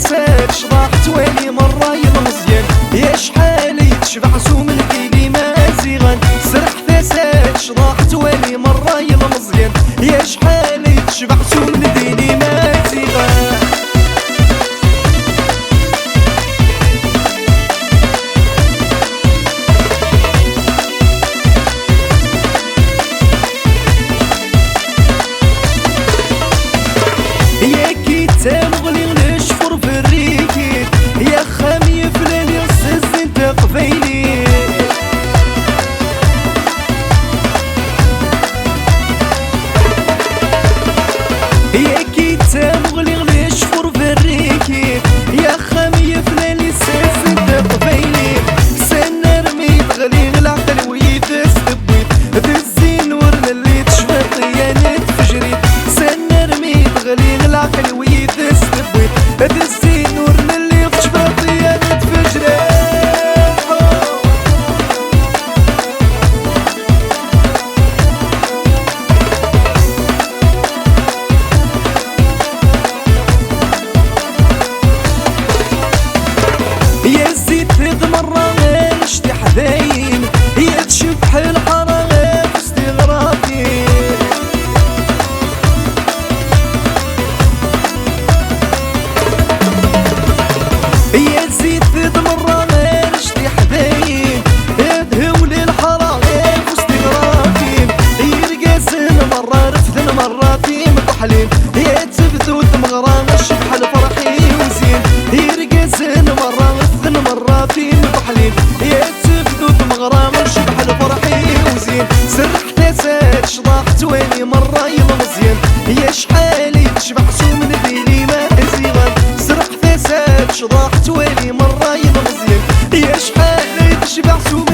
تسال شراح توالي مرة يلمزيان يا شحال يتشبع سوم الكيلي مازيغان سرح تسال شراح توالي مرة يلمزيان يا شحال يتشبع سوم الكيلي مازيغان يا كيتام غلي نشفر في الريكيت يا خامي فلاني السز انت قبيلي يا كيتام غلي نشفر في الريكيت يا خامي فلاني السز انت قبيلي سنة رميت غلي العقل ويدس تبويت بالزين ورنا اللي تشبه طيانات فجريت سنة رميت غلي العقل ويدس تبويت بالزين ورنا اللي تشبه طيانات فجريت يا زيد ثلاث مرة نشتي حذاين يا تشبح الحرام في استغراقي يا زيد ثلاث مرة نشتي حذاين هولي الحرام في استغراقي يرقاسن مرة رفثن مراتين مكحلين يا تبدو ثمغران الشبح الفرحي وزين يرقاسن مرة رفثن مراتين مكحلين يا تبدو ثمغران الشبح الفرحي وزين سرح تسال شراح توالي مرة يلمزيان يا شحال يتشبع سوم البيلي مازيغان سرح تسال شراح توالي مرة يلمزيان يا شحال يتشبع سوم